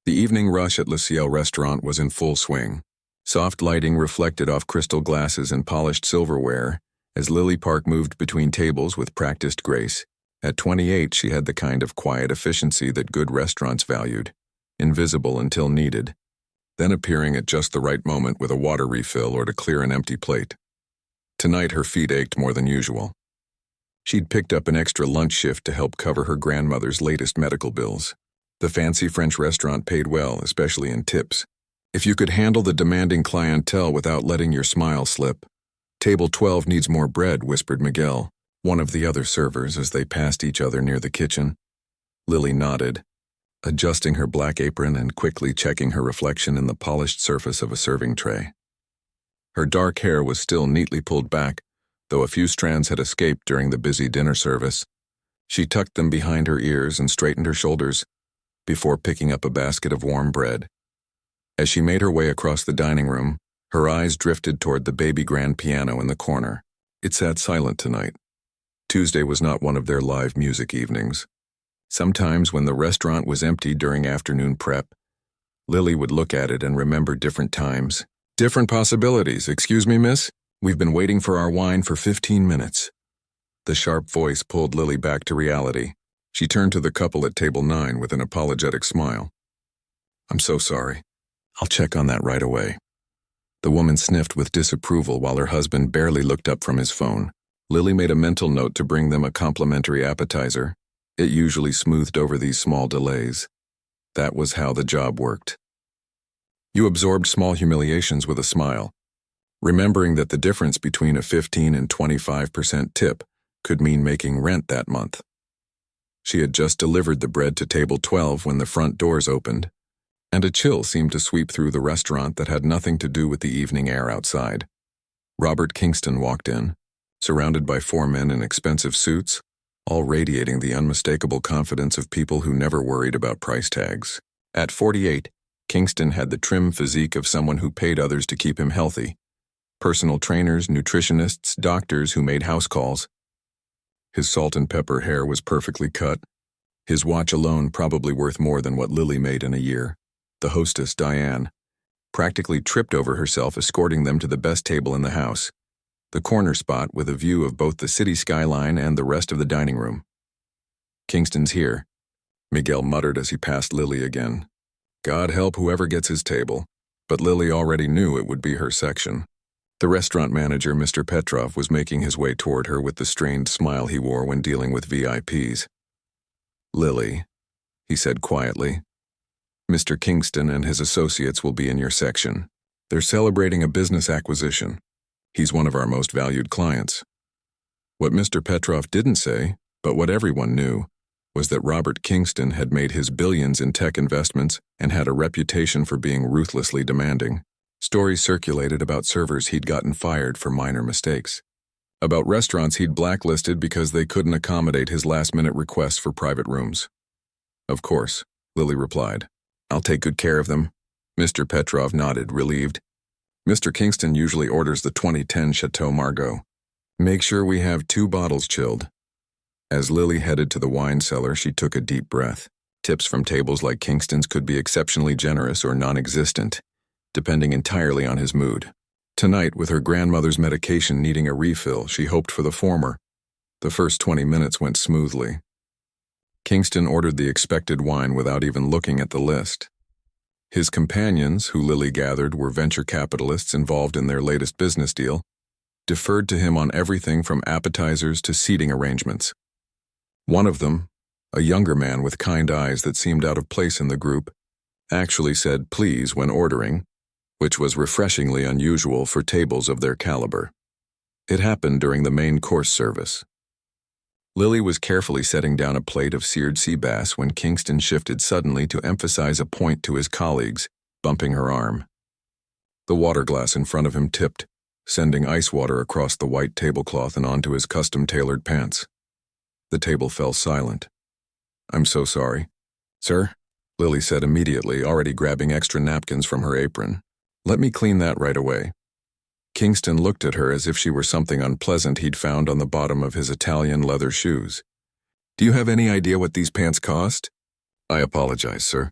The evening rush at Le Ciel restaurant was in full swing. Soft lighting reflected off crystal glasses and polished silverware as Lily Park moved between tables with practiced grace. At 28, she had the kind of quiet efficiency that good restaurants valued, invisible until needed, then appearing at just the right moment with a water refill or to clear an empty plate. Tonight, her feet ached more than usual. She'd picked up an extra lunch shift to help cover her grandmother's latest medical bills. The fancy French restaurant paid well, especially in tips. If you could handle the demanding clientele without letting your smile slip. Table 12 needs more bread, whispered Miguel, one of the other servers, as they passed each other near the kitchen. Lily nodded, adjusting her black apron and quickly checking her reflection in the polished surface of a serving tray. Her dark hair was still neatly pulled back, though a few strands had escaped during the busy dinner service. She tucked them behind her ears and straightened her shoulders before picking up a basket of warm bread. As she made her way across the dining room, her eyes drifted toward the baby grand piano in the corner. It sat silent tonight. Tuesday was not one of their live music evenings. Sometimes when the restaurant was empty during afternoon prep, Lily would look at it and remember different times. Different possibilities. Excuse me, miss? We've been waiting for our wine for 15 minutes. The sharp voice pulled Lily back to reality. She turned to the couple at table 9 with an apologetic smile. I'm so sorry. I'll check on that right away. The woman sniffed with disapproval while her husband barely looked up from his phone. Lily made a mental note to bring them a complimentary appetizer. It usually smoothed over these small delays. That was how the job worked. You absorbed small humiliations with a smile, remembering that the difference between a 15 and 25% tip could mean making rent that month. She had just delivered the bread to table 12 when the front doors opened, and a chill seemed to sweep through the restaurant that had nothing to do with the evening air outside. Robert Kingston walked in, surrounded by 4 men in expensive suits, all radiating the unmistakable confidence of people who never worried about price tags. At 48, Kingston had the trim physique of someone who paid others to keep him healthy. Personal trainers, nutritionists, doctors who made house calls. His salt and pepper hair was perfectly cut. His watch alone probably worth more than what Lily made in a year. The hostess, Diane, practically tripped over herself escorting them to the best table in the house, the corner spot with a view of both the city skyline and the rest of the dining room. Kingston's here, Miguel muttered as he passed Lily again. God help whoever gets his table, but Lily already knew it would be her section. The restaurant manager, Mr. Petrov, was making his way toward her with the strained smile he wore when dealing with VIPs. Lily, he said quietly, Mr. Kingston and his associates will be in your section. They're celebrating a business acquisition. He's one of our most valued clients. What Mr. Petrov didn't say, but what everyone knew, was that Robert Kingston had made his billions in tech investments and had a reputation for being ruthlessly demanding. Stories circulated about servers he'd gotten fired for minor mistakes, about restaurants he'd blacklisted because they couldn't accommodate his last-minute requests for private rooms. Of course, Lily replied. I'll take good care of them. Mr. Petrov nodded, relieved. Mr. Kingston usually orders the 2010 Chateau Margaux. Make sure we have 2 bottles chilled. As Lily headed to the wine cellar, she took a deep breath. Tips from tables like Kingston's could be exceptionally generous or non-existent, depending entirely on his mood. Tonight, with her grandmother's medication needing a refill, she hoped for the former. The first 20 minutes went smoothly. Kingston ordered the expected wine without even looking at the list. His companions, who Lily gathered were venture capitalists involved in their latest business deal, deferred to him on everything from appetizers to seating arrangements. One of them, a younger man with kind eyes that seemed out of place in the group, actually said please when ordering, which was refreshingly unusual for tables of their caliber. It happened during the main course service. Lily was carefully setting down a plate of seared sea bass when Kingston shifted suddenly to emphasize a point to his colleagues, bumping her arm. The water glass in front of him tipped, sending ice water across the white tablecloth and onto his custom-tailored pants. The table fell silent. I'm so sorry. Sir? Lily said immediately, already grabbing extra napkins from her apron. Let me clean that right away. Kingston looked at her as if she were something unpleasant he'd found on the bottom of his Italian leather shoes. Do you have any idea what these pants cost? I apologize, sir.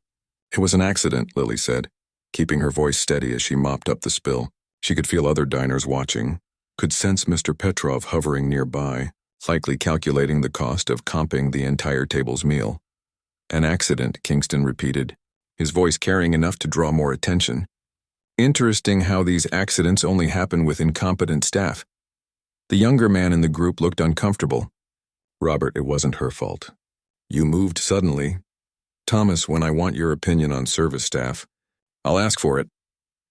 It was an accident, Lily said, keeping her voice steady as she mopped up the spill. She could feel other diners watching, could sense Mr. Petrov hovering nearby, likely calculating the cost of comping the entire table's meal. An accident, Kingston repeated, his voice carrying enough to draw more attention. Interesting how these accidents only happen with incompetent staff. The younger man in the group looked uncomfortable. Robert, it wasn't her fault. You moved suddenly. Thomas, when I want your opinion on service staff, I'll ask for it.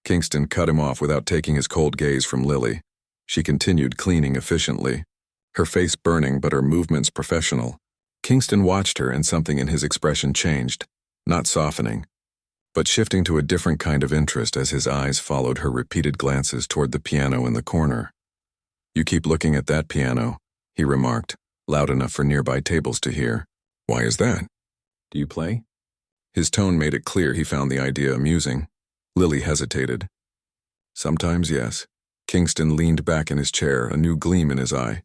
Kingston cut him off without taking his cold gaze from Lily. She continued cleaning efficiently, her face burning but her movements professional. Kingston watched her and something in his expression changed, not softening, but shifting to a different kind of interest as his eyes followed her repeated glances toward the piano in the corner. You keep looking at that piano, he remarked, loud enough for nearby tables to hear. Why is that? Do you play? His tone made it clear he found the idea amusing. Lily hesitated. Sometimes, yes. Kingston leaned back in his chair, a new gleam in his eye.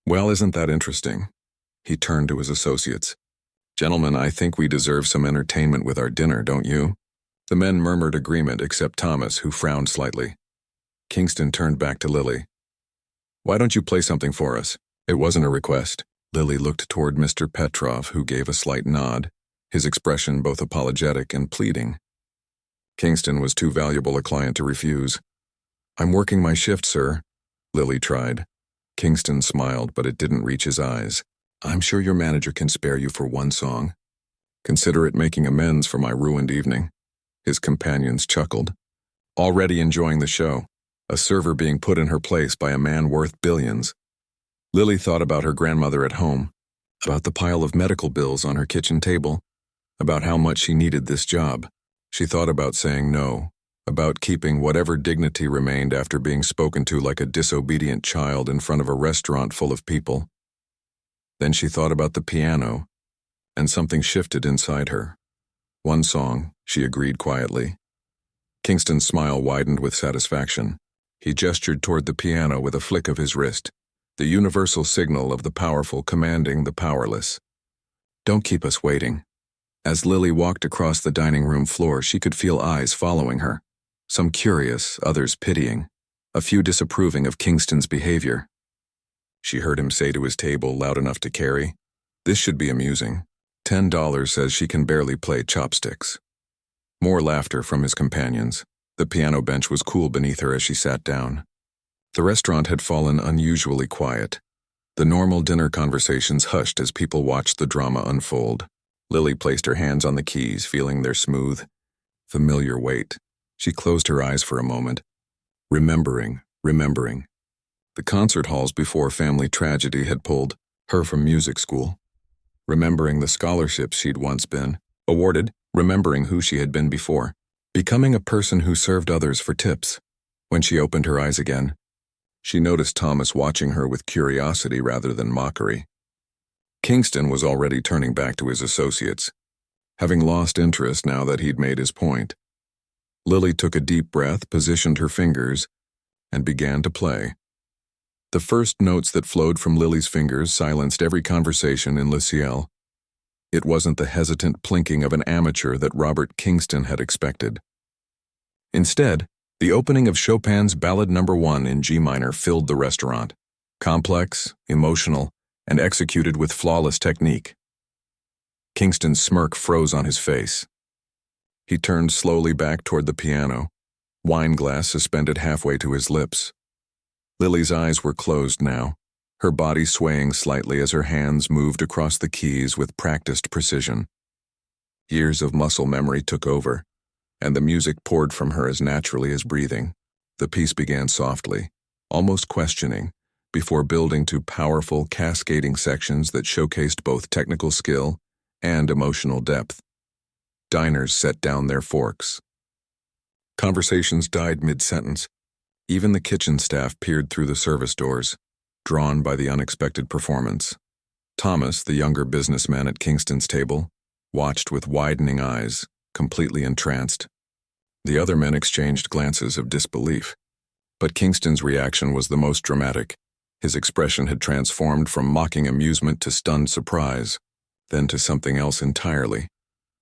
Well, isn't that interesting? He turned to his associates. Gentlemen, I think we deserve some entertainment with our dinner, don't you? The men murmured agreement except Thomas, who frowned slightly. Kingston turned back to Lily. Why don't you play something for us? It wasn't a request. Lily looked toward Mr. Petrov, who gave a slight nod, his expression both apologetic and pleading. Kingston was too valuable a client to refuse. I'm working my shift, sir. Lily tried. Kingston smiled, but it didn't reach his eyes. I'm sure your manager can spare you for one song. Consider it making amends for my ruined evening. His companions chuckled. Already enjoying the show, a server being put in her place by a man worth billions. Lily thought about her grandmother at home, about the pile of medical bills on her kitchen table, about how much she needed this job. She thought about saying no, about keeping whatever dignity remained after being spoken to like a disobedient child in front of a restaurant full of people. Then she thought about the piano, and something shifted inside her. One song, she agreed quietly. Kingston's smile widened with satisfaction. He gestured toward the piano with a flick of his wrist, the universal signal of the powerful commanding the powerless. Don't keep us waiting. As Lily walked across the dining room floor, she could feel eyes following her, some curious, others pitying, a few disapproving of Kingston's behavior. She heard him say to his table, loud enough to carry, "This should be amusing. $10 says she can barely play chopsticks." More laughter from his companions. The piano bench was cool beneath her as she sat down. The restaurant had fallen unusually quiet. The normal dinner conversations hushed as people watched the drama unfold. Lily placed her hands on the keys, feeling their smooth, familiar weight. She closed her eyes for a moment, remembering. The concert halls before family tragedy had pulled her from music school. Remembering the scholarships she'd once been awarded, remembering who she had been before, becoming a person who served others for tips. When she opened her eyes again, she noticed Thomas watching her with curiosity rather than mockery. Kingston was already turning back to his associates, having lost interest now that he'd made his point. Lily took a deep breath, positioned her fingers, and began to play. The first notes that flowed from Lily's fingers silenced every conversation in Le Ciel. It wasn't the hesitant plinking of an amateur that Robert Kingston had expected. Instead, the opening of Chopin's Ballad No. 1 in G minor filled the restaurant, complex, emotional, and executed with flawless technique. Kingston's smirk froze on his face. He turned slowly back toward the piano, wine glass suspended halfway to his lips. Lily's eyes were closed now, her body swaying slightly as her hands moved across the keys with practiced precision. Years of muscle memory took over, and the music poured from her as naturally as breathing. The piece began softly, almost questioning, before building to powerful, cascading sections that showcased both technical skill and emotional depth. Diners set down their forks. Conversations died mid-sentence. Even the kitchen staff peered through the service doors, drawn by the unexpected performance. Thomas, the younger businessman at Kingston's table, watched with widening eyes, completely entranced. The other men exchanged glances of disbelief. But Kingston's reaction was the most dramatic. His expression had transformed from mocking amusement to stunned surprise, then to something else entirely.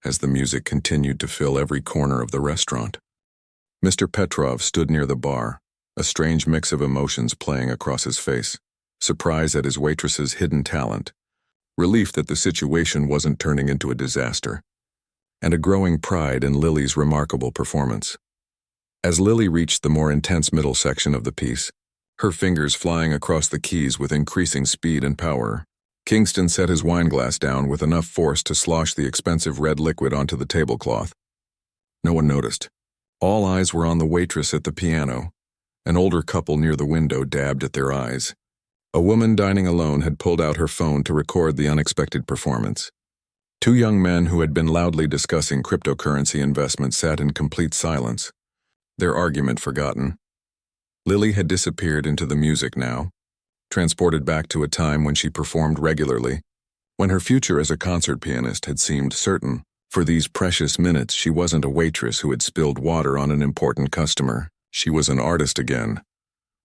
as the music continued to fill every corner of the restaurant. Mr. Petrov stood near the bar, a strange mix of emotions playing across his face: surprise at his waitress's hidden talent, relief that the situation wasn't turning into a disaster, and a growing pride in Lily's remarkable performance. As Lily reached the more intense middle section of the piece, her fingers flying across the keys with increasing speed and power, Kingston set his wineglass down with enough force to slosh the expensive red liquid onto the tablecloth. No one noticed. All eyes were on the waitress at the piano. An older couple near the window dabbed at their eyes. A woman dining alone had pulled out her phone to record the unexpected performance. Two young men who had been loudly discussing cryptocurrency investments sat in complete silence, their argument forgotten. Lily had disappeared into the music now, transported back to a time when she performed regularly, when her future as a concert pianist had seemed certain. For these precious minutes, she wasn't a waitress who had spilled water on an important customer. She was an artist again.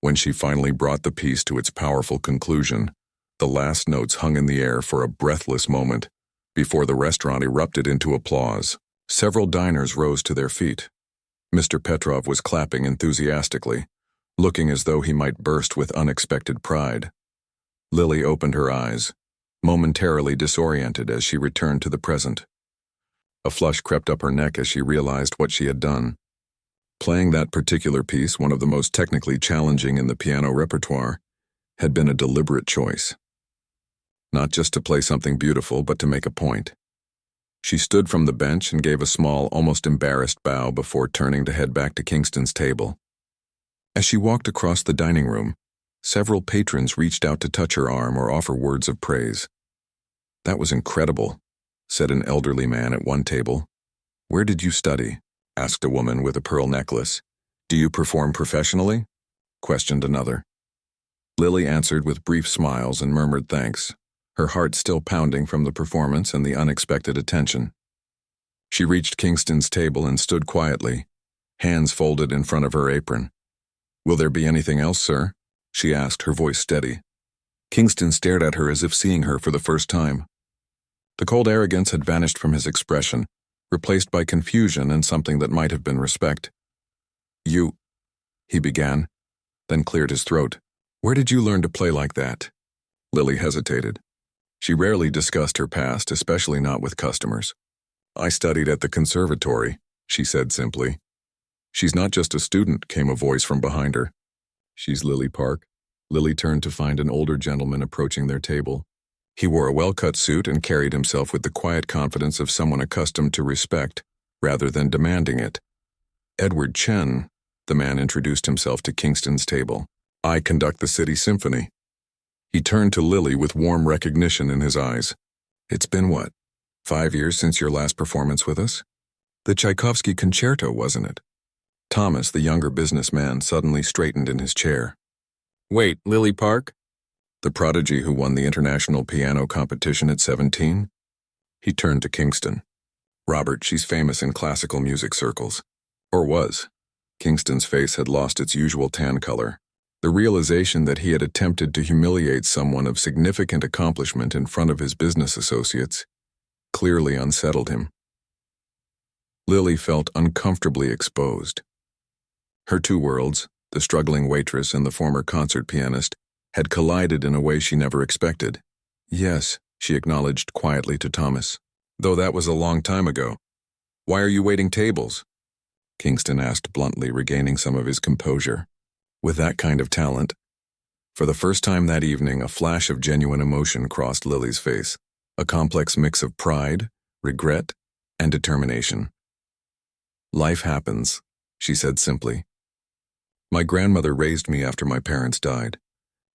When she finally brought the piece to its powerful conclusion, the last notes hung in the air for a breathless moment before the restaurant erupted into applause. Several diners rose to their feet. Mr. Petrov was clapping enthusiastically, looking as though he might burst with unexpected pride. Lily opened her eyes, momentarily disoriented as she returned to the present. A flush crept up her neck as she realized what she had done. Playing that particular piece, one of the most technically challenging in the piano repertoire, had been a deliberate choice. Not just to play something beautiful, but to make a point. She stood from the bench and gave a small, almost embarrassed bow before turning to head back to Kingston's table. As she walked across the dining room, several patrons reached out to touch her arm or offer words of praise. "That was incredible," said an elderly man at one table. "Where did you study?" asked a woman with a pearl necklace. "Do you perform professionally?" questioned another. Lily answered with brief smiles and murmured thanks, her heart still pounding from the performance and the unexpected attention. She reached Kingston's table and stood quietly, hands folded in front of her apron. "Will there be anything else, sir?" she asked, her voice steady. Kingston stared at her as if seeing her for the first time. The cold arrogance had vanished from his expression, replaced by confusion and something that might have been respect. "You," he began, then cleared his throat. "Where did you learn to play like that?" Lily hesitated. She rarely discussed her past, especially not with customers. "I studied at the conservatory," she said simply. "She's not just a student," came a voice from behind her. "She's Lily Park." Lily turned to find an older gentleman approaching their table. He wore a well-cut suit and carried himself with the quiet confidence of someone accustomed to respect, rather than demanding it. "Edward Chen," the man introduced himself to Kingston's table. "I conduct the City Symphony." He turned to Lily with warm recognition in his eyes. "It's been what, 5 years since your last performance with us? The Tchaikovsky Concerto, wasn't it?" Thomas, the younger businessman, suddenly straightened in his chair. "Wait, Lily Park? The prodigy who won the international piano competition at 17? He turned to Kingston. "Robert, she's famous in classical music circles." Or was. Kingston's face had lost its usual tan color. The realization that he had attempted to humiliate someone of significant accomplishment in front of his business associates clearly unsettled him. Lily felt uncomfortably exposed. Her two worlds, the struggling waitress and the former concert pianist, had collided in a way she never expected. "Yes," she acknowledged quietly to Thomas, "though that was a long time ago." "Why are you waiting tables?" Kingston asked bluntly, regaining some of his composure. With that kind of talent. For the first time that evening, a flash of genuine emotion crossed Lily's face, a complex mix of pride, regret, and determination. "Life happens," she said simply. "My grandmother raised me after my parents died.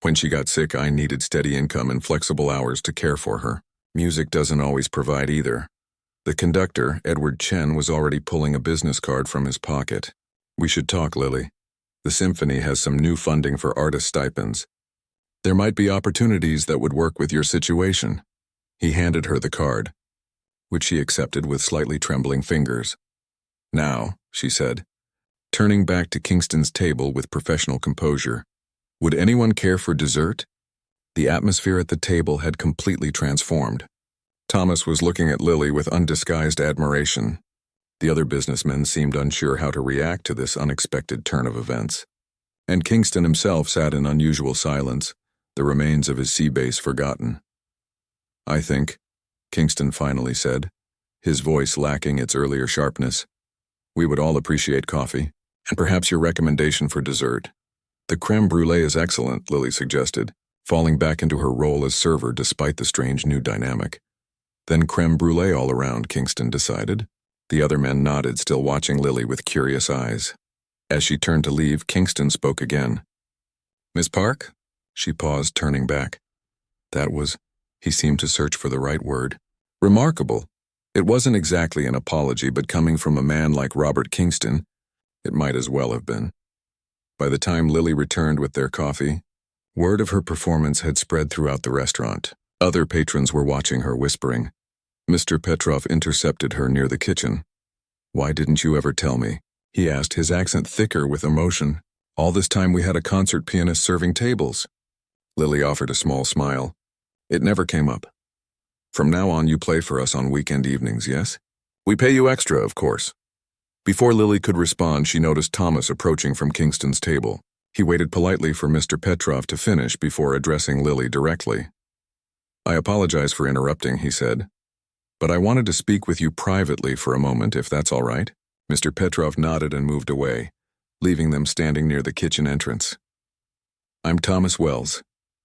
When she got sick, I needed steady income and flexible hours to care for her. Music doesn't always provide either." The conductor, Edward Chen, was already pulling a business card from his pocket. "We should talk, Lily. The symphony has some new funding for artist stipends. There might be opportunities that would work with your situation." He handed her the card, which she accepted with slightly trembling fingers. "Now," she said, turning back to Kingston's table with professional composure, "would anyone care for dessert?" The atmosphere at the table had completely transformed. Thomas was looking at Lily with undisguised admiration. The other businessmen seemed unsure how to react to this unexpected turn of events. And Kingston himself sat in unusual silence, the remains of his sea base forgotten. "I think," Kingston finally said, his voice lacking its earlier sharpness, "we would all appreciate coffee, and perhaps your recommendation for dessert." "The creme brulee is excellent," Lily suggested, falling back into her role as server despite the strange new dynamic. "Then creme brulee all around," Kingston decided. The other men nodded, still watching Lily with curious eyes. As she turned to leave, Kingston spoke again. "Miss Park?" She paused, turning back. That was, he seemed to search for the right word. Remarkable. It wasn't exactly an apology, but coming from a man like Robert Kingston, it might as well have been. By the time Lily returned with their coffee, word of her performance had spread throughout the restaurant. Other patrons were watching her, whispering. Mr. Petrov intercepted her near the kitchen. "Why didn't you ever tell me?" he asked, his accent thicker with emotion. "All this time we had a concert pianist serving tables." Lily offered a small smile. "It never came up. From now on you play for us on weekend evenings, yes? We pay you extra, of course." Before Lily could respond, she noticed Thomas approaching from Kingston's table. He waited politely for Mr. Petrov to finish before addressing Lily directly. "I apologize for interrupting," he said, "but I wanted to speak with you privately for a moment, if that's all right." Mr. Petrov nodded and moved away, leaving them standing near the kitchen entrance. "I'm Thomas Wells,"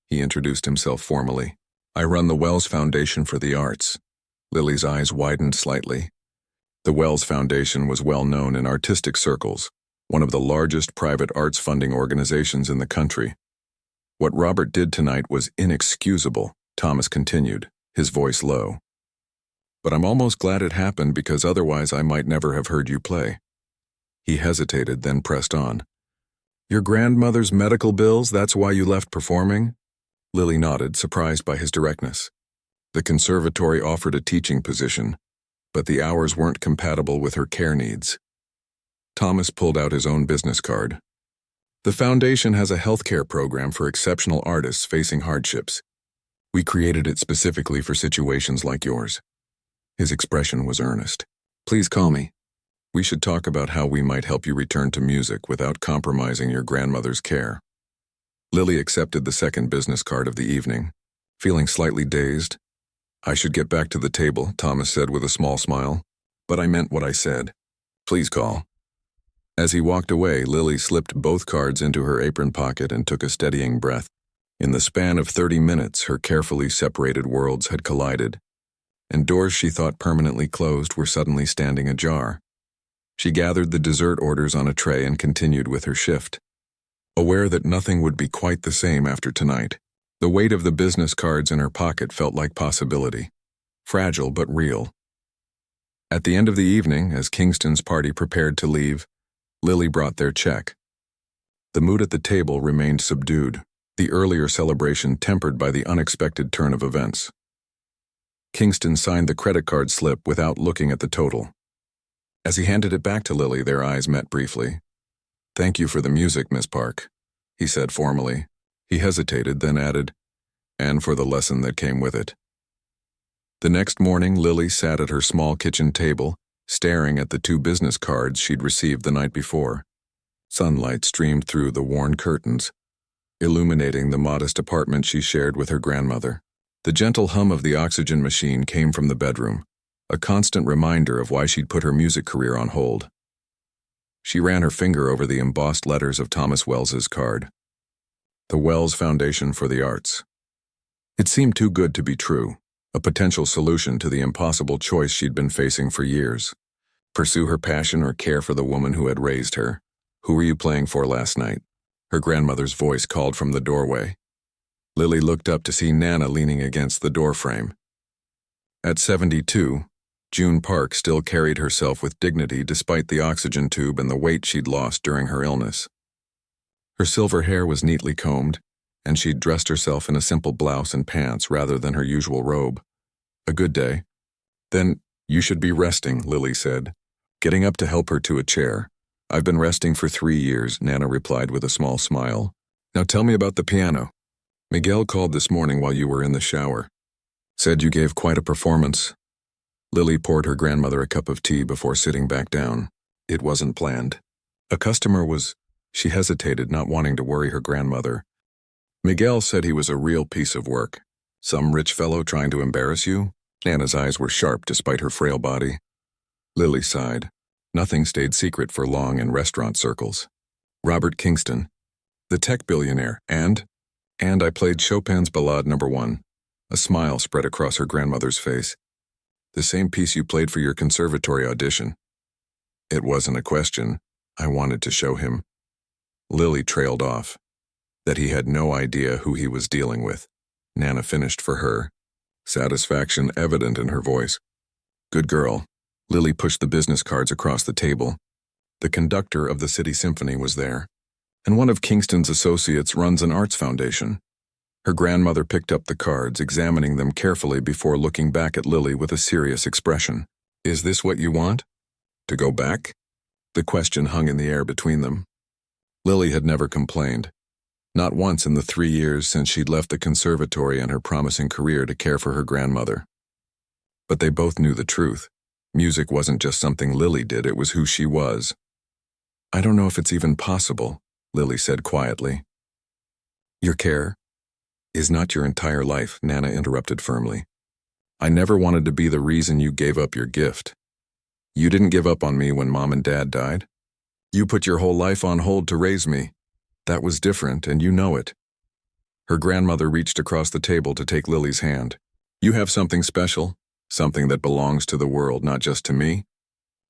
he introduced himself formally. "I run the Wells Foundation for the Arts." Lily's eyes widened slightly. The Wells Foundation was well known in artistic circles, one of the largest private arts funding organizations in the country. "What Robert did tonight was inexcusable," Thomas continued, his voice low. "But I'm almost glad it happened, because otherwise I might never have heard you play." He hesitated, then pressed on. "Your grandmother's medical bills, that's why you left performing?" Lily nodded, surprised by his directness. "The conservatory offered a teaching position, but the hours weren't compatible with her care needs." Thomas pulled out his own business card. "The foundation has a healthcare program for exceptional artists facing hardships. We created it specifically for situations like yours." His expression was earnest. "Please call me. We should talk about how we might help you return to music without compromising your grandmother's care." Lily accepted the second business card of the evening, feeling slightly dazed. "I should get back to the table," Thomas said with a small smile. "But I meant what I said. Please call." As he walked away, Lily slipped both cards into her apron pocket and took a steadying breath. In the span of 30 minutes, her carefully separated worlds had collided, and doors she thought permanently closed were suddenly standing ajar. She gathered the dessert orders on a tray and continued with her shift, aware that nothing would be quite the same after tonight. The weight of the business cards in her pocket felt like possibility, fragile but real. At the end of the evening, as Kingston's party prepared to leave, Lily brought their check. The mood at the table remained subdued, the earlier celebration tempered by the unexpected turn of events. Kingston signed the credit card slip without looking at the total. As he handed it back to Lily, their eyes met briefly. "Thank you for the music, Miss Park," he said formally. He hesitated, then added, "and for the lesson that came with it." The next morning, Lily sat at her small kitchen table, staring at the 2 business cards she'd received the night before. Sunlight streamed through the worn curtains, illuminating the modest apartment she shared with her grandmother. The gentle hum of the oxygen machine came from the bedroom, a constant reminder of why she'd put her music career on hold. She ran her finger over the embossed letters of Thomas Wells's card. The Wells Foundation for the Arts. It seemed too good to be true, a potential solution to the impossible choice she'd been facing for years. Pursue her passion or care for the woman who had raised her. "Who were you playing for last night?" Her grandmother's voice called from the doorway. Lily looked up to see Nana leaning against the doorframe. At 72, June Park still carried herself with dignity despite the oxygen tube and the weight she'd lost during her illness. Her silver hair was neatly combed, and she'd dressed herself in a simple blouse and pants rather than her usual robe. "A good day." "Then you should be resting," Lily said, getting up to help her to a chair. "I've been resting for 3 years," Nana replied with a small smile. "Now tell me about the piano. Miguel called this morning while you were in the shower." Said you gave quite a performance. Lily poured her grandmother a cup of tea before sitting back down. It wasn't planned. A customer was... She hesitated, not wanting to worry her grandmother. Miguel said he was a real piece of work. Some rich fellow trying to embarrass you? Nana's eyes were sharp despite her frail body. Lily sighed. Nothing stayed secret for long in restaurant circles. Robert Kingston, the tech billionaire, and I played Chopin's Ballade No. 1. A smile spread across her grandmother's face. The same piece you played for your conservatory audition. It wasn't a question. I wanted to show him. Lily trailed off. That he had no idea who he was dealing with. Nana finished for her. Satisfaction evident in her voice. Good girl. Lily pushed the business cards across the table. The conductor of the City Symphony was there, and one of Kingston's associates runs an arts foundation. Her grandmother picked up the cards, examining them carefully before looking back at Lily with a serious expression. Is this what you want? To go back? The question hung in the air between them. Lily had never complained. Not once in the 3 years since she'd left the conservatory and her promising career to care for her grandmother. But they both knew the truth. Music wasn't just something Lily did, it was who she was. I don't know if it's even possible, Lily said quietly. Your care is not your entire life, Nana interrupted firmly. I never wanted to be the reason you gave up your gift. You didn't give up on me when Mom and Dad died. You put your whole life on hold to raise me. That was different, and you know it. Her grandmother reached across the table to take Lily's hand. You have something special, something that belongs to the world, not just to me.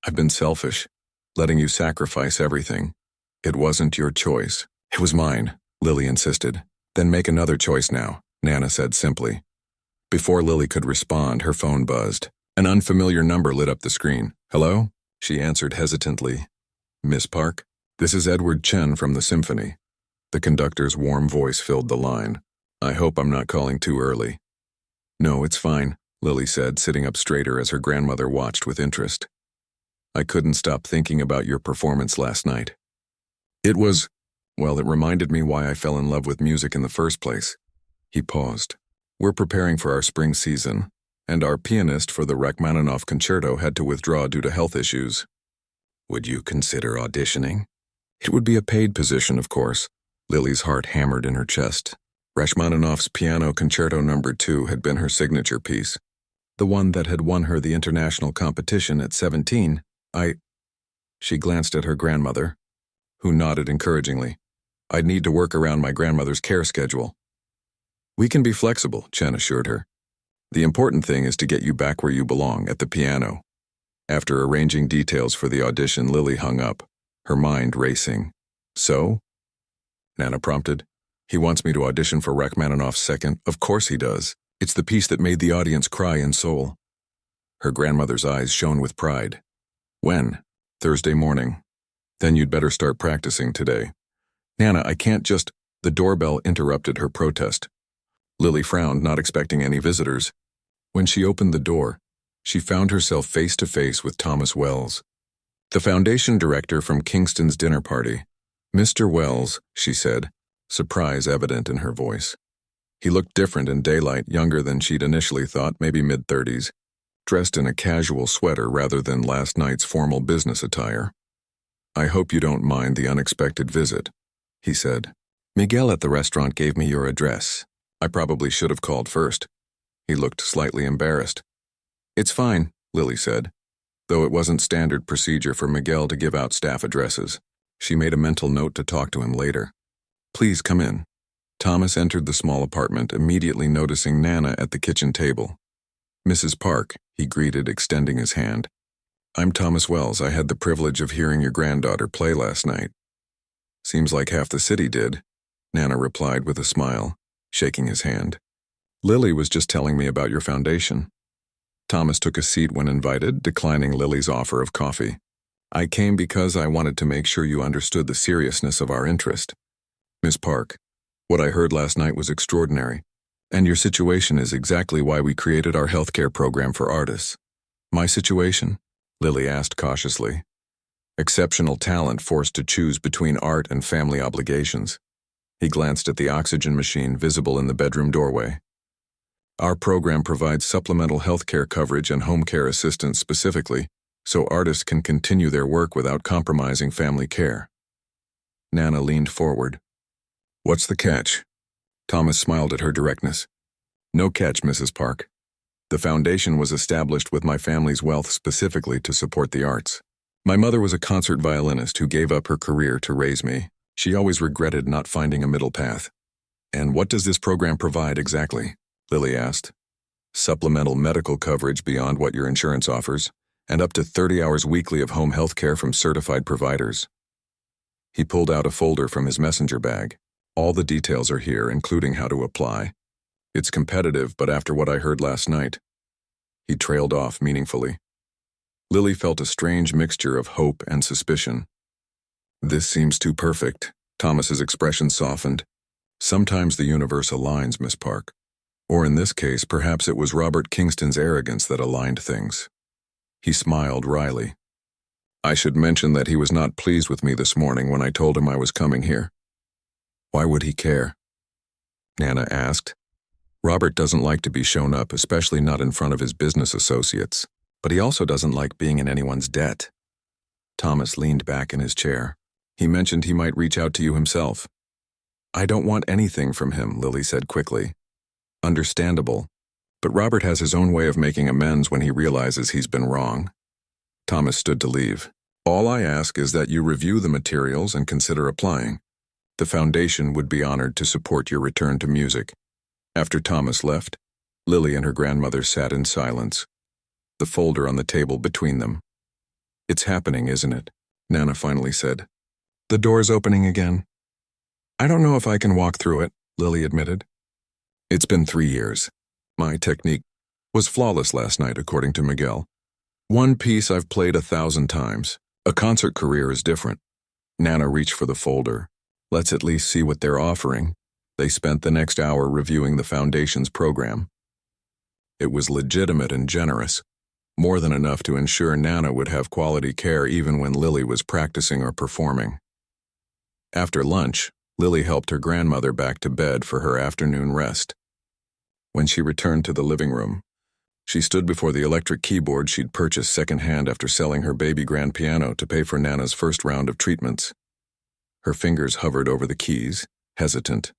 I've been selfish, letting you sacrifice everything. It wasn't your choice. It was mine, Lily insisted. Then make another choice now, Nana said simply. Before Lily could respond, her phone buzzed. An unfamiliar number lit up the screen. Hello? She answered hesitantly. Miss Park? This is Edward Chen from the Symphony. The conductor's warm voice filled the line. I hope I'm not calling too early. No, it's fine, Lily said, sitting up straighter as her grandmother watched with interest. I couldn't stop thinking about your performance last night. It reminded me why I fell in love with music in the first place. He paused. We're preparing for our spring season, and our pianist for the Rachmaninoff concerto had to withdraw due to health issues. Would you consider auditioning? It would be a paid position, of course. Lily's heart hammered in her chest. Rachmaninoff's Piano Concerto No. 2 had been her signature piece. The one that had won her the international competition at 17. She glanced at her grandmother, who nodded encouragingly. I'd need to work around my grandmother's care schedule. We can be flexible, Chen assured her. The important thing is to get you back where you belong, at the piano. After arranging details for the audition, Lily hung up, her mind racing. So? Nana prompted. He wants me to audition for Rachmaninoff's second. Of course he does. It's the piece that made the audience cry in Seoul. Her grandmother's eyes shone with pride. When? Thursday morning. Then you'd better start practicing today. Nana, I can't just... The doorbell interrupted her protest. Lily frowned, not expecting any visitors. When she opened the door, she found herself face to face with Thomas Wells, the foundation director from Kingston's dinner party. Mr. Wells, she said, surprise evident in her voice. He looked different in daylight, younger than she'd initially thought, maybe mid-30s, dressed in a casual sweater rather than last night's formal business attire. I hope you don't mind the unexpected visit, he said. Miguel at the restaurant gave me your address. I probably should have called first. He looked slightly embarrassed. It's fine, Lily said, though it wasn't standard procedure for Miguel to give out staff addresses. She made a mental note to talk to him later. Please come in. Thomas entered the small apartment, immediately noticing Nana at the kitchen table. Mrs. Park, he greeted, extending his hand. I'm Thomas Wells. I had the privilege of hearing your granddaughter play last night. Seems like half the city did, Nana replied with a smile, shaking his hand. Lily was just telling me about your foundation. Thomas took a seat when invited, declining Lily's offer of coffee. I came because I wanted to make sure you understood the seriousness of our interest. Miss Park, what I heard last night was extraordinary, and your situation is exactly why we created our healthcare program for artists. My situation? Lily asked cautiously. Exceptional talent forced to choose between art and family obligations. He glanced at the oxygen machine visible in the bedroom doorway. Our program provides supplemental health care coverage and home care assistance specifically, so artists can continue their work without compromising family care. Nana leaned forward. What's the catch? Thomas smiled at her directness. No catch, Mrs. Park. The foundation was established with my family's wealth specifically to support the arts. My mother was a concert violinist who gave up her career to raise me. She always regretted not finding a middle path. And what does this program provide exactly? Lily asked. Supplemental medical coverage beyond what your insurance offers, and up to 30 hours weekly of home health care from certified providers. He pulled out a folder from his messenger bag. All the details are here, including how to apply. It's competitive, but after what I heard last night. He trailed off meaningfully. Lily felt a strange mixture of hope and suspicion. This seems too perfect. Thomas's expression softened. Sometimes the universe aligns, Miss Park. Or in this case, perhaps it was Robert Kingston's arrogance that aligned things. He smiled wryly. I should mention that he was not pleased with me this morning when I told him I was coming here. Why would he care? Nana asked. Robert doesn't like to be shown up, especially not in front of his business associates, but he also doesn't like being in anyone's debt. Thomas leaned back in his chair. He mentioned he might reach out to you himself. I don't want anything from him, Lily said quickly. Understandable, but Robert has his own way of making amends when he realizes he's been wrong. Thomas stood to leave. All I ask is that you review the materials and consider applying. The foundation would be honored to support your return to music. After Thomas left, Lily and her grandmother sat in silence, the folder on the table between them. It's happening, isn't it? Nana finally said. The door's opening again. I don't know if I can walk through it, Lily admitted. It's been 3 years. My technique was flawless last night, according to Miguel. One piece I've played 1,000 times. A concert career is different. Nana reached for the folder. Let's at least see what they're offering. They spent the next hour reviewing the foundation's program. It was legitimate and generous, more than enough to ensure Nana would have quality care even when Lily was practicing or performing. After lunch, Lily helped her grandmother back to bed for her afternoon rest. When she returned to the living room, she stood before the electric keyboard she'd purchased secondhand after selling her baby grand piano to pay for Nana's first round of treatments. Her fingers hovered over the keys, hesitant.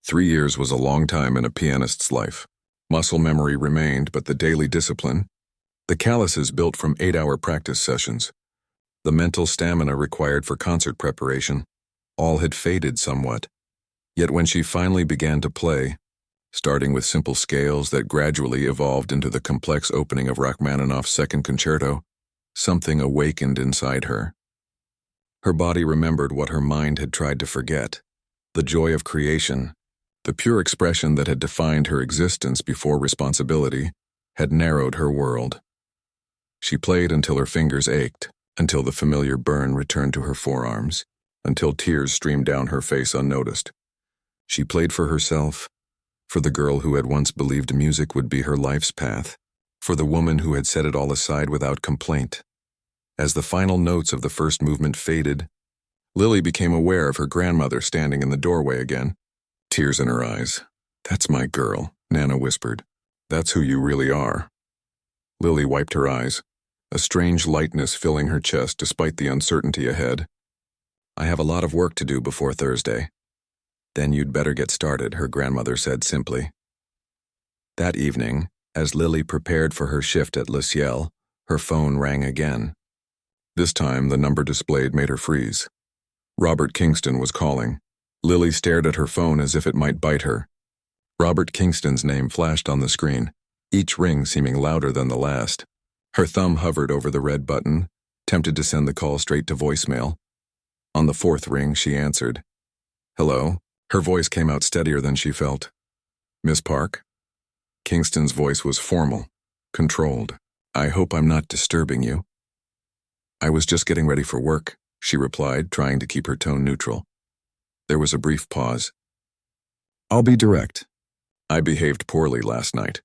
3 years was a long time in a pianist's life. Muscle memory remained, but the daily discipline, the calluses built from 8-hour practice sessions, the mental stamina required for concert preparation, all had faded somewhat. Yet when she finally began to play, starting with simple scales that gradually evolved into the complex opening of Rachmaninoff's Second Concerto, something awakened inside her. Her body remembered what her mind had tried to forget, the joy of creation, the pure expression that had defined her existence before responsibility, had narrowed her world. She played until her fingers ached, until the familiar burn returned to her forearms, until tears streamed down her face unnoticed. She played for herself, for the girl who had once believed music would be her life's path, for the woman who had set it all aside without complaint. As the final notes of the first movement faded, Lily became aware of her grandmother standing in the doorway again, tears in her eyes. That's my girl, Nana whispered. That's who you really are. Lily wiped her eyes, a strange lightness filling her chest despite the uncertainty ahead. I have a lot of work to do before Thursday. Then you'd better get started, her grandmother said simply. That evening, as Lily prepared for her shift at Le Ciel, her phone rang again. This time, the number displayed made her freeze. Robert Kingston was calling. Lily stared at her phone as if it might bite her. Robert Kingston's name flashed on the screen, each ring seeming louder than the last. Her thumb hovered over the red button, tempted to send the call straight to voicemail. On the 4th ring, she answered. Hello? Her voice came out steadier than she felt. Miss Park? Kingston's voice was formal, controlled. I hope I'm not disturbing you. I was just getting ready for work, she replied, trying to keep her tone neutral. There was a brief pause. I'll be direct. I behaved poorly last night.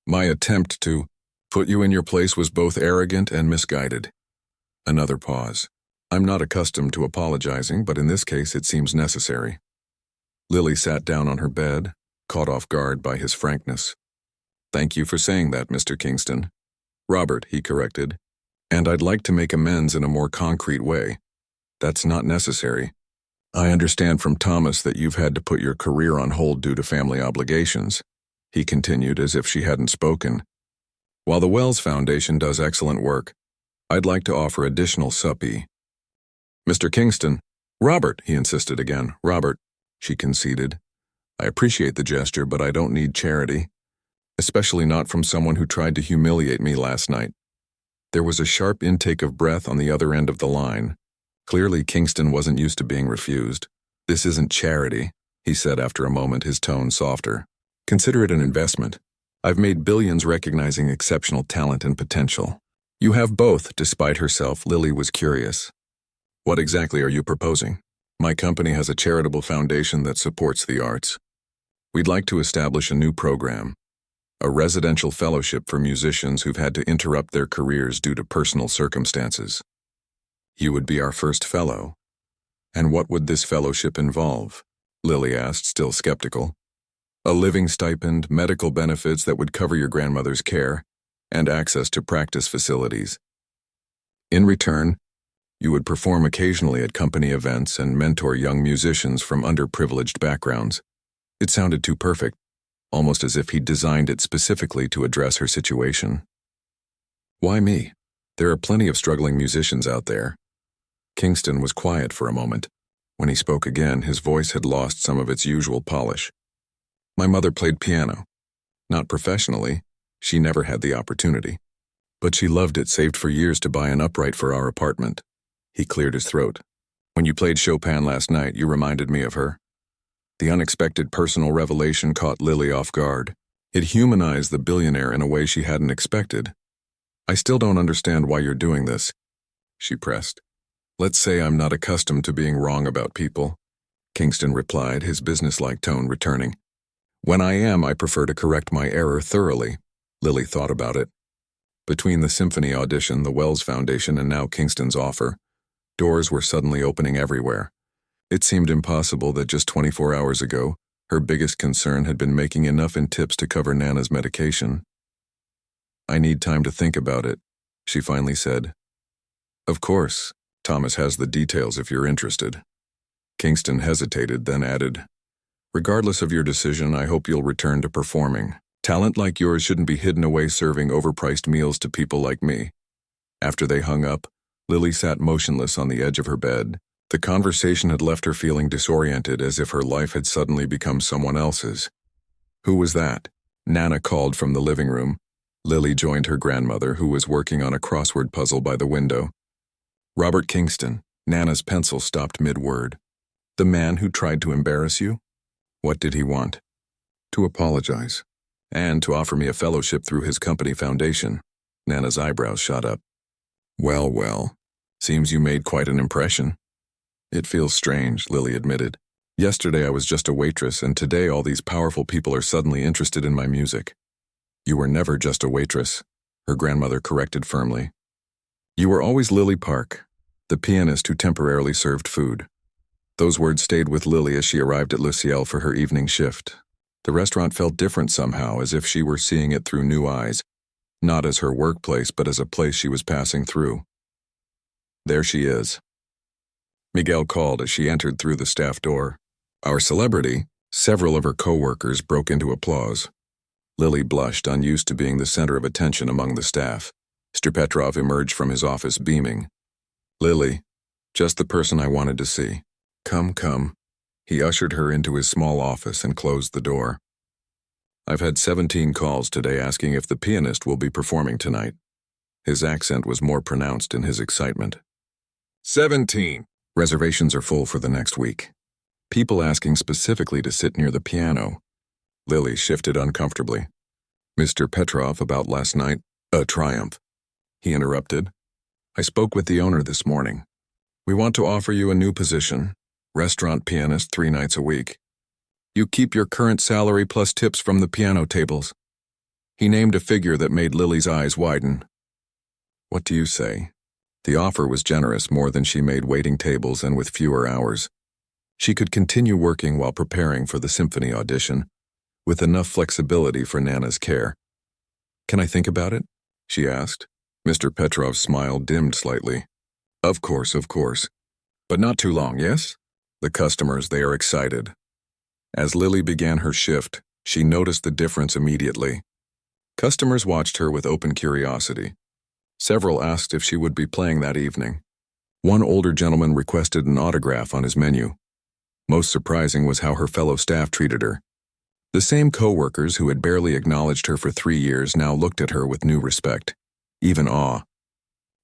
My attempt to put you in your place was both arrogant and misguided. Another pause. I'm not accustomed to apologizing, but in this case it seems necessary. Lily sat down on her bed, caught off guard by his frankness. Thank you for saying that, Mr. Kingston. Robert, he corrected. And I'd like to make amends in a more concrete way. That's not necessary. I understand from Thomas that you've had to put your career on hold due to family obligations, he continued as if she hadn't spoken. While the Wells Foundation does excellent work, I'd like to offer additional suppy. Mr. Kingston. Robert, he insisted again. Robert, she conceded. I appreciate the gesture, but I don't need charity. Especially not from someone who tried to humiliate me last night. There was a sharp intake of breath on the other end of the line. Clearly, Kingston wasn't used to being refused. This isn't charity, he said after a moment, his tone softer. Consider it an investment. I've made billions recognizing exceptional talent and potential. You have both, despite herself. Lily was curious. What exactly are you proposing? My company has a charitable foundation that supports the arts. We'd like to establish a new program. A residential fellowship for musicians who've had to interrupt their careers due to personal circumstances. You would be our first fellow. And what would this fellowship involve? Lily asked, still skeptical. A living stipend, medical benefits that would cover your grandmother's care, and access to practice facilities. In return, you would perform occasionally at company events and mentor young musicians from underprivileged backgrounds. It sounded too perfect, almost as if he'd designed it specifically to address her situation. Why me? There are plenty of struggling musicians out there. Kingston was quiet for a moment. When he spoke again, his voice had lost some of its usual polish. My mother played piano. Not professionally, she never had the opportunity. But she loved it, saved for years to buy an upright for our apartment. He cleared his throat. When you played Chopin last night, you reminded me of her. The unexpected personal revelation caught Lily off guard. It humanized the billionaire in a way she hadn't expected. I still don't understand why you're doing this, she pressed. Let's say I'm not accustomed to being wrong about people, Kingston replied, his businesslike tone returning. When I am, I prefer to correct my error thoroughly. Lily thought about it. Between the symphony audition, the Wells Foundation, and now Kingston's offer, doors were suddenly opening everywhere. It seemed impossible that just 24 hours ago, her biggest concern had been making enough in tips to cover Nana's medication. I need time to think about it, she finally said. Of course, Thomas has the details if you're interested. Kingston hesitated, then added, regardless of your decision, I hope you'll return to performing. Talent like yours shouldn't be hidden away serving overpriced meals to people like me. After they hung up, Lily sat motionless on the edge of her bed. The conversation had left her feeling disoriented, as if her life had suddenly become someone else's. Who was that? Nana called from the living room. Lily joined her grandmother, who was working on a crossword puzzle by the window. Robert Kingston. Nana's pencil stopped mid-word. The man who tried to embarrass you? What did he want? To apologize. And to offer me a fellowship through his company foundation. Nana's eyebrows shot up. Well, well. Seems you made quite an impression. It feels strange, Lily admitted. Yesterday I was just a waitress, and today all these powerful people are suddenly interested in my music. You were never just a waitress, her grandmother corrected firmly. You were always Lily Park, the pianist who temporarily served food. Those words stayed with Lily as she arrived at Le Ciel for her evening shift. The restaurant felt different somehow, as if she were seeing it through new eyes, not as her workplace, but as a place she was passing through. There she is. Miguel called as she entered through the staff door. Our celebrity, several of her co-workers broke into applause. Lily blushed, unused to being the center of attention among the staff. Mr. Petrov emerged from his office beaming. Lily, just the person I wanted to see. Come, come. He ushered her into his small office and closed the door. I've had 17 calls today asking if the pianist will be performing tonight. His accent was more pronounced in his excitement. 17. Reservations are full for the next week. People asking specifically to sit near the piano. Lily shifted uncomfortably. Mr. Petrov, about last night, a triumph. He interrupted. I spoke with the owner this morning. We want to offer you a new position, restaurant pianist 3 nights a week. You keep your current salary plus tips from the piano tables. He named a figure that made Lily's eyes widen. What do you say? The offer was generous, more than she made waiting tables and with fewer hours. She could continue working while preparing for the symphony audition, with enough flexibility for Nana's care. Can I think about it? She asked. Mr. Petrov's smile dimmed slightly. Of course, of course. But not too long, yes? The customers, they are excited. As Lily began her shift, she noticed the difference immediately. Customers watched her with open curiosity. Several asked if she would be playing that evening. One older gentleman requested an autograph on his menu. Most surprising was how her fellow staff treated her. The same co-workers who had barely acknowledged her for 3 years now looked at her with new respect, even awe.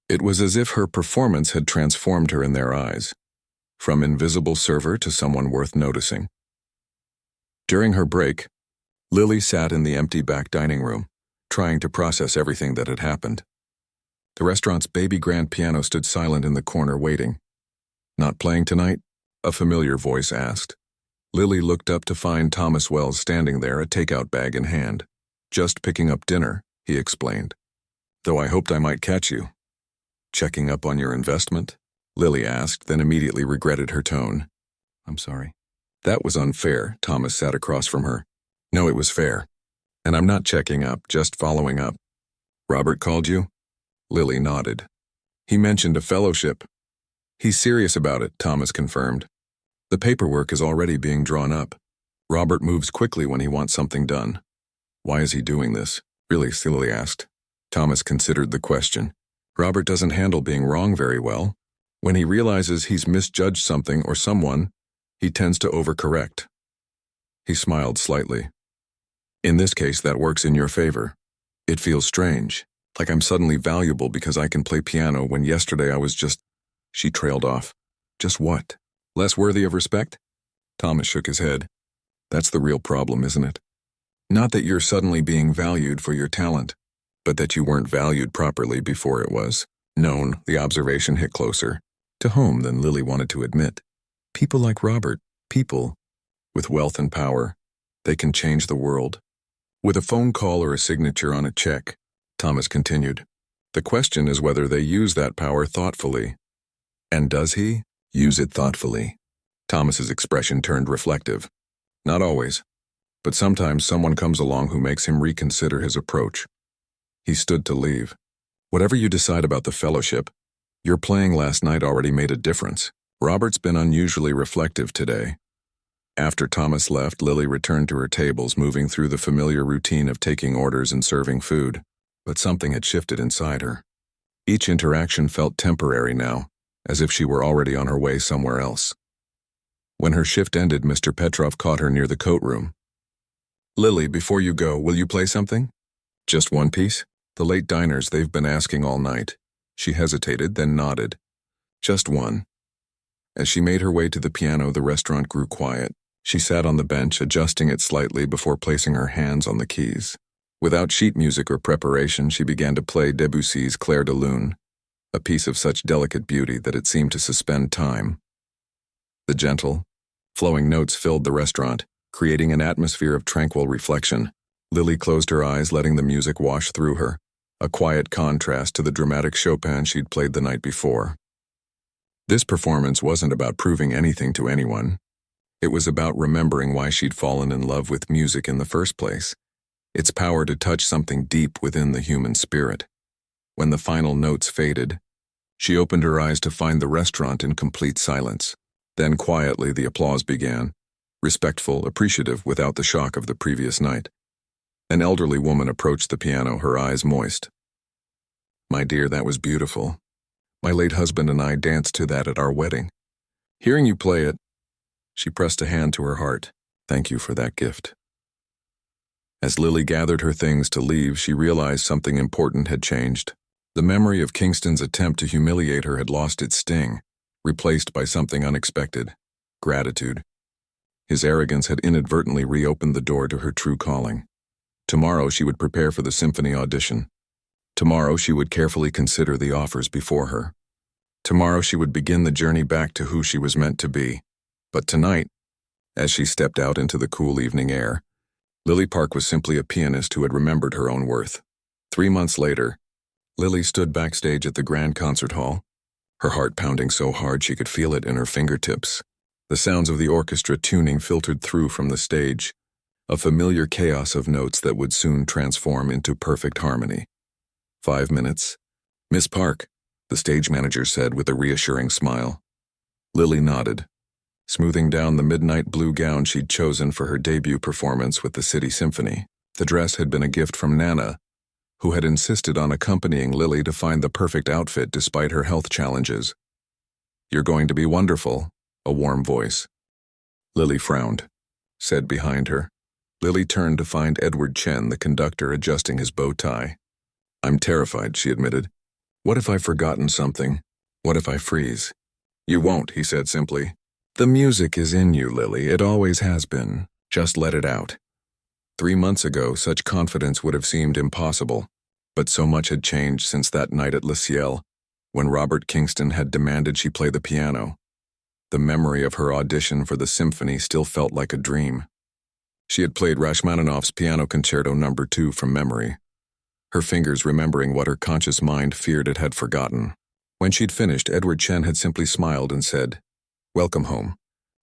It was as if her performance had transformed her in their eyes, from invisible server to someone worth noticing. During her break, Lily sat in the empty back dining room, trying to process everything that had happened. The restaurant's baby grand piano stood silent in the corner waiting. Not playing tonight? A familiar voice asked. Lily looked up to find Thomas Wells standing there, a takeout bag in hand. Just picking up dinner, he explained. Though I hoped I might catch you. Checking up on your investment? Lily asked, then immediately regretted her tone. I'm sorry. That was unfair, Thomas sat across from her. No, it was fair. And I'm not checking up, just following up. Robert called you? Lily nodded. He mentioned a fellowship. He's serious about it, Thomas confirmed. The paperwork is already being drawn up. Robert moves quickly when he wants something done. Why is he doing this? Really, Lily asked. Thomas considered the question. Robert doesn't handle being wrong very well. When he realizes he's misjudged something or someone, he tends to overcorrect. He smiled slightly. In this case, that works in your favor. It feels strange, like I'm suddenly valuable because I can play piano when yesterday I was just... She trailed off. Just what? Less worthy of respect? Thomas shook his head. That's the real problem, isn't it? Not that you're suddenly being valued for your talent, but that you weren't valued properly before it was known. The observation hit closer to home than Lily wanted to admit. People like Robert, people with wealth and power, they can change the world. With a phone call or a signature on a check, Thomas continued. The question is whether they use that power thoughtfully. And does he use it thoughtfully? Thomas's expression turned reflective. Not always, but sometimes someone comes along who makes him reconsider his approach. He stood to leave. Whatever you decide about the fellowship, your playing last night already made a difference. Robert's been unusually reflective today. After Thomas left, Lily returned to her tables, moving through the familiar routine of taking orders and serving food. But something had shifted inside her. Each interaction felt temporary now, as if she were already on her way somewhere else. When her shift ended, Mr. Petrov caught her near the coat room. Lily, before you go, will you play something? Just one piece? The late diners, they've been asking all night. She hesitated, then nodded. Just one. As she made her way to the piano, the restaurant grew quiet. She sat on the bench, adjusting it slightly before placing her hands on the keys. Without sheet music or preparation, she began to play Debussy's Clair de Lune, a piece of such delicate beauty that it seemed to suspend time. The gentle, flowing notes filled the restaurant, creating an atmosphere of tranquil reflection. Lily closed her eyes, letting the music wash through her, a quiet contrast to the dramatic Chopin she'd played the night before. This performance wasn't about proving anything to anyone. It was about remembering why she'd fallen in love with music in the first place, its power to touch something deep within the human spirit. When the final notes faded, she opened her eyes to find the restaurant in complete silence. Then quietly the applause began, respectful, appreciative without the shock of the previous night. An elderly woman approached the piano, her eyes moist. My dear, that was beautiful. My late husband and I danced to that at our wedding. Hearing you play it, she pressed a hand to her heart. Thank you for that gift. As Lily gathered her things to leave, she realized something important had changed. The memory of Kingston's attempt to humiliate her had lost its sting, replaced by something unexpected: gratitude. His arrogance had inadvertently reopened the door to her true calling. Tomorrow she would prepare for the symphony audition. Tomorrow she would carefully consider the offers before her. Tomorrow she would begin the journey back to who she was meant to be. But tonight, as she stepped out into the cool evening air, Lily Park was simply a pianist who had remembered her own worth. 3 months later, Lily stood backstage at the Grand Concert Hall, her heart pounding so hard she could feel it in her fingertips. The sounds of the orchestra tuning filtered through from the stage, a familiar chaos of notes that would soon transform into perfect harmony. 5 minutes. Miss Park, the stage manager said with a reassuring smile. Lily nodded, smoothing down the midnight blue gown she'd chosen for her debut performance with the City Symphony. The dress had been a gift from Nana, who had insisted on accompanying Lily to find the perfect outfit despite her health challenges. "You're going to be wonderful," a warm voice. Lily frowned, said behind her. Lily turned to find Edward Chen, the conductor, adjusting his bow tie. "I'm terrified," she admitted. "What if I've forgotten something? What if I freeze?" "You won't," he said simply. "The music is in you, Lily. It always has been. Just let it out." 3 months ago, such confidence would have seemed impossible, but so much had changed since that night at Le Ciel, when Robert Kingston had demanded she play the piano. The memory of her audition for the symphony still felt like a dream. She had played Rachmaninoff's Piano Concerto No. 2 from memory, her fingers remembering what her conscious mind feared it had forgotten. When she'd finished, Edward Chen had simply smiled and said, "Welcome home,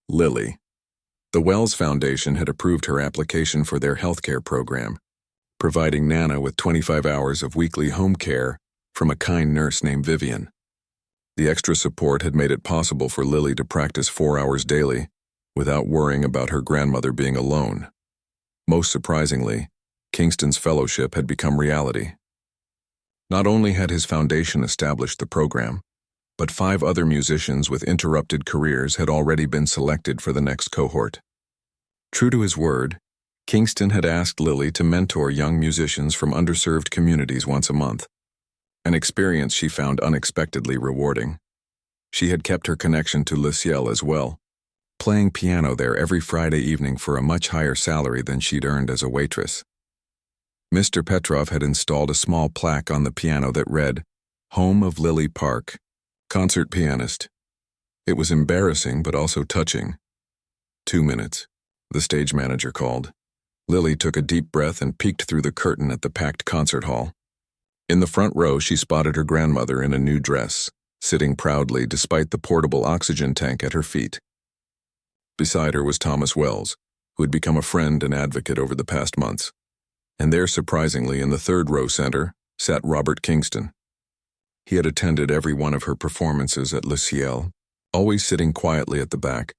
Lily." The Wells Foundation had approved her application for their healthcare program, providing Nana with 25 hours of weekly home care from a kind nurse named Vivian. The extra support had made it possible for Lily to practice 4 hours daily without worrying about her grandmother being alone. Most surprisingly, Kingston's fellowship had become reality. Not only had his foundation established the program, but 5 other musicians with interrupted careers had already been selected for the next cohort. True to his word, Kingston had asked Lily to mentor young musicians from underserved communities once a month, an experience she found unexpectedly rewarding. She had kept her connection to Le Ciel as well, playing piano there every Friday evening for a much higher salary than she'd earned as a waitress. Mr. Petrov had installed a small plaque on the piano that read, "Home of Lily Park, concert pianist." It was embarrassing but also touching. 2 minutes, the stage manager called. Lily took a deep breath and peeked through the curtain at the packed concert hall. In the front row, she spotted her grandmother in a new dress, sitting proudly despite the portable oxygen tank at her feet. Beside her was Thomas Wells, who had become a friend and advocate over the past months. And there, surprisingly, in the third row center, sat Robert Kingston. He had attended every one of her performances at Le Ciel, always sitting quietly at the back,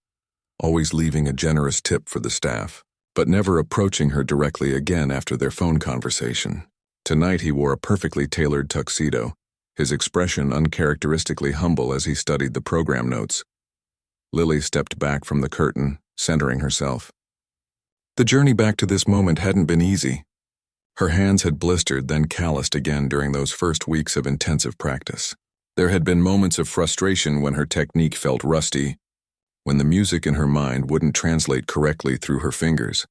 always leaving a generous tip for the staff, but never approaching her directly again after their phone conversation. Tonight he wore a perfectly tailored tuxedo, his expression uncharacteristically humble as he studied the program notes. Lily stepped back from the curtain, centering herself. The journey back to this moment hadn't been easy. Her hands had blistered, then calloused again during those first weeks of intensive practice. There had been moments of frustration when her technique felt rusty, when the music in her mind wouldn't translate correctly through her fingers.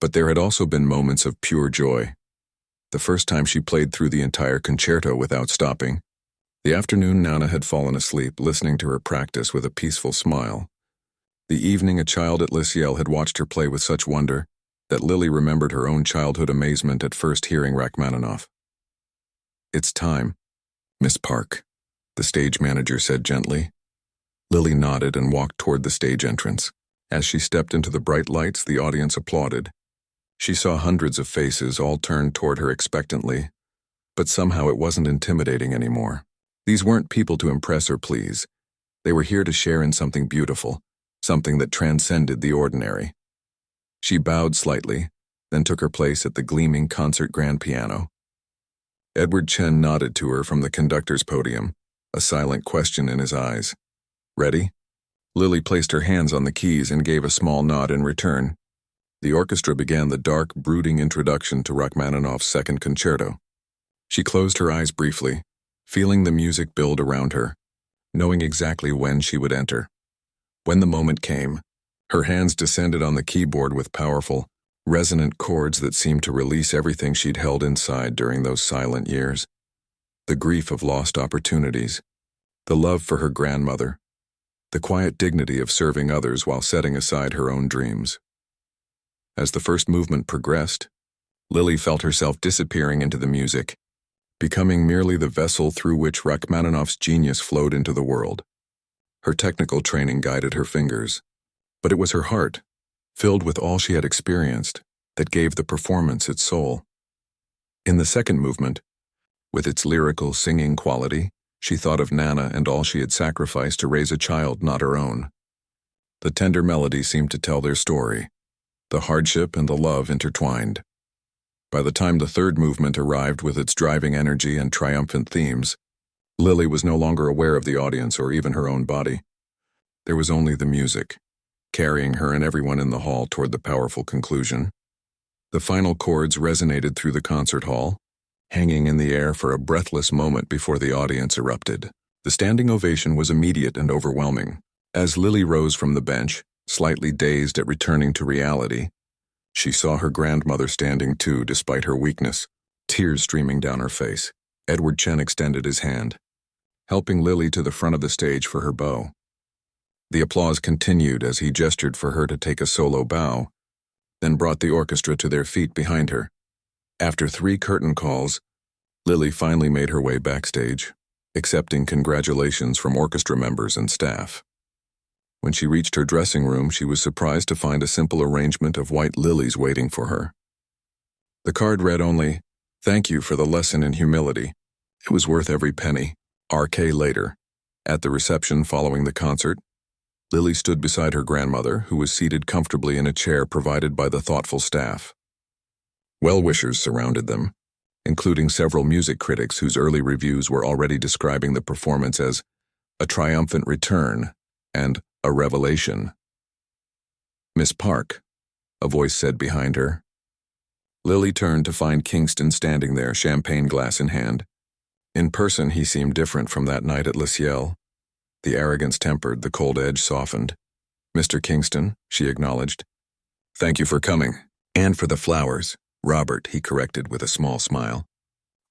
But there had also been moments of pure joy. The first time she played through the entire concerto without stopping. The afternoon Nana had fallen asleep, listening to her practice with a peaceful smile. The evening a child at Le Ciel had watched her play with such wonder that Lily remembered her own childhood amazement at first hearing Rachmaninoff. "It's time, Miss Park," the stage manager said gently. Lily nodded and walked toward the stage entrance. As she stepped into the bright lights, the audience applauded. She saw hundreds of faces, all turned toward her expectantly, but somehow it wasn't intimidating anymore. These weren't people to impress or please. They were here to share in something beautiful, something that transcended the ordinary. She bowed slightly, then took her place at the gleaming concert grand piano. Edward Chen nodded to her from the conductor's podium, a silent question in his eyes. "Ready?" Lily placed her hands on the keys and gave a small nod in return. The orchestra began the dark, brooding introduction to Rachmaninoff's second concerto. She closed her eyes briefly, feeling the music build around her, knowing exactly when she would enter. When the moment came, her hands descended on the keyboard with powerful, resonant chords that seemed to release everything she'd held inside during those silent years. The grief of lost opportunities, the love for her grandmother, the quiet dignity of serving others while setting aside her own dreams. As the first movement progressed, Lily felt herself disappearing into the music, becoming merely the vessel through which Rachmaninoff's genius flowed into the world. Her technical training guided her fingers, but it was her heart, filled with all she had experienced, that gave the performance its soul. In the second movement, with its lyrical singing quality, she thought of Nana and all she had sacrificed to raise a child not her own. The tender melody seemed to tell their story, the hardship and the love intertwined. By the time the third movement arrived with its driving energy and triumphant themes, Lily was no longer aware of the audience or even her own body. There was only the music, carrying her and everyone in the hall toward the powerful conclusion. The final chords resonated through the concert hall, hanging in the air for a breathless moment before the audience erupted. The standing ovation was immediate and overwhelming. As Lily rose from the bench, slightly dazed at returning to reality, she saw her grandmother standing too despite her weakness, tears streaming down her face. Edward Chen extended his hand, helping Lily to the front of the stage for her bow. The applause continued as he gestured for her to take a solo bow, then brought the orchestra to their feet behind her. After 3 curtain calls, Lily finally made her way backstage, accepting congratulations from orchestra members and staff. When she reached her dressing room, she was surprised to find a simple arrangement of white lilies waiting for her. The card read only, "Thank you for the lesson in humility. It was worth every penny." RK later. At the reception following the concert, Lily stood beside her grandmother, who was seated comfortably in a chair provided by the thoughtful staff. Well-wishers surrounded them, including several music critics whose early reviews were already describing the performance as a triumphant return and a revelation. "Miss Park," a voice said behind her. Lily turned to find Kingston standing there, champagne glass in hand. In person, he seemed different from that night at Le Ciel. The arrogance tempered, the cold edge softened. "Mr. Kingston," she acknowledged. "Thank you for coming. And for the flowers." "Robert," he corrected with a small smile.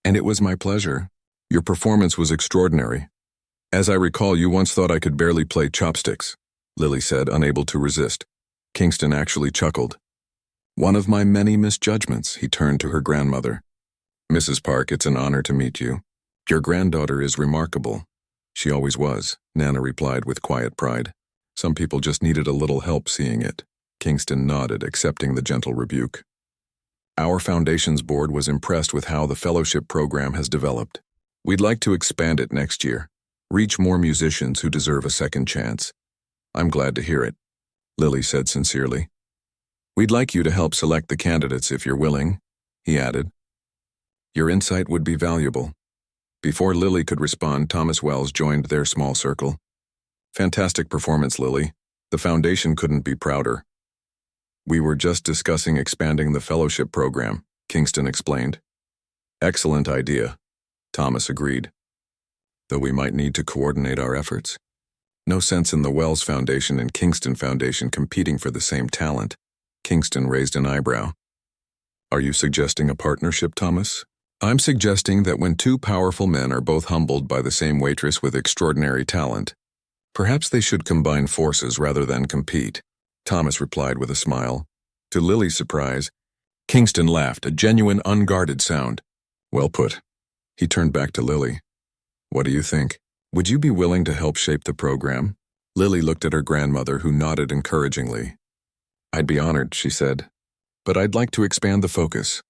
"And it was my pleasure. Your performance was extraordinary. As I recall, you once thought I could barely play chopsticks," Lily said, unable to resist. Kingston actually chuckled. "One of my many misjudgments," he turned to her grandmother. "Mrs. Park, it's an honor to meet you. Your granddaughter is remarkable." "She always was," Nana replied with quiet pride. "Some people just needed a little help seeing it." Kingston nodded, accepting the gentle rebuke. "Our foundation's board was impressed with how the fellowship program has developed. We'd like to expand it next year, reach more musicians who deserve a second chance." "I'm glad to hear it," Lily said sincerely. "We'd like you to help select the candidates if you're willing," he added. "Your insight would be valuable." Before Lily could respond, Thomas Wells joined their small circle. "Fantastic performance, Lily. The foundation couldn't be prouder." "We were just discussing expanding the fellowship program," Kingston explained. "Excellent idea," Thomas agreed. "Though we might need to coordinate our efforts. No sense in the Wells Foundation and Kingston Foundation competing for the same talent." Kingston raised an eyebrow. "Are you suggesting a partnership, Thomas?" "I'm suggesting that when 2 powerful men are both humbled by the same waitress with extraordinary talent, perhaps they should combine forces rather than compete," Thomas replied with a smile. To Lily's surprise, Kingston laughed, a genuine unguarded sound. "Well put." He turned back to Lily. "What do you think? Would you be willing to help shape the program?" Lily looked at her grandmother, who nodded encouragingly. "I'd be honored," she said. "But I'd like to expand the focus.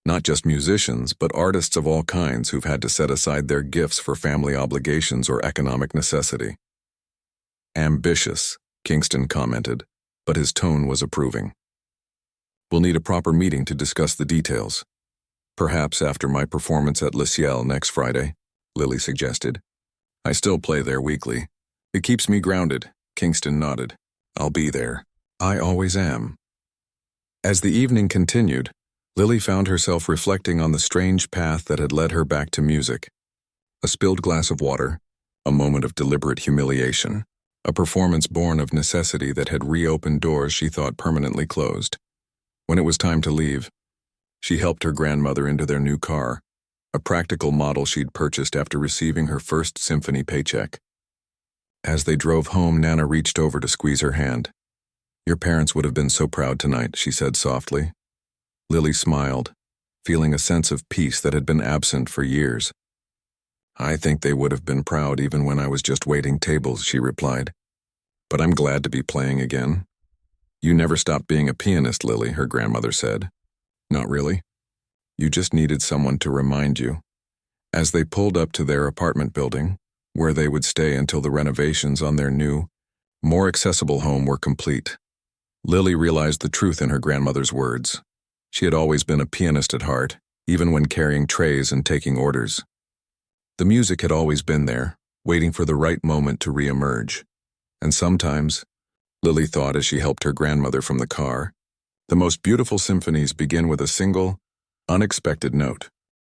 Not just musicians, but artists of all kinds who've had to set aside their gifts for family obligations or economic necessity." "Ambitious," Kingston commented, but his tone was approving. "We'll need a proper meeting to discuss the details. Perhaps after my performance at Le Ciel next Friday," Lily suggested. "I still play there weekly. It keeps me grounded," Kingston nodded. "I'll be there. I always am." As the evening continued, Lily found herself reflecting on the strange path that had led her back to music. A spilled glass of water, a moment of deliberate humiliation, a performance born of necessity that had reopened doors she thought permanently closed. When it was time to leave, she helped her grandmother into their new car, a practical model she'd purchased after receiving her first symphony paycheck. As they drove home, Nana reached over to squeeze her hand. "Your parents would have been so proud tonight," she said softly. Lily smiled, feeling a sense of peace that had been absent for years. "I think they would have been proud even when I was just waiting tables," she replied. "But I'm glad to be playing again." "You never stopped being a pianist, Lily," her grandmother said. Not really. You just needed someone to remind you. As they pulled up to their apartment building, where they would stay until the renovations on their new, more accessible home were complete, Lily realized the truth in her grandmother's words. She had always been a pianist at heart, even when carrying trays and taking orders. The music had always been there, waiting for the right moment to re-emerge. And sometimes, Lily thought as she helped her grandmother from the car, the most beautiful symphonies begin with a single, unexpected note.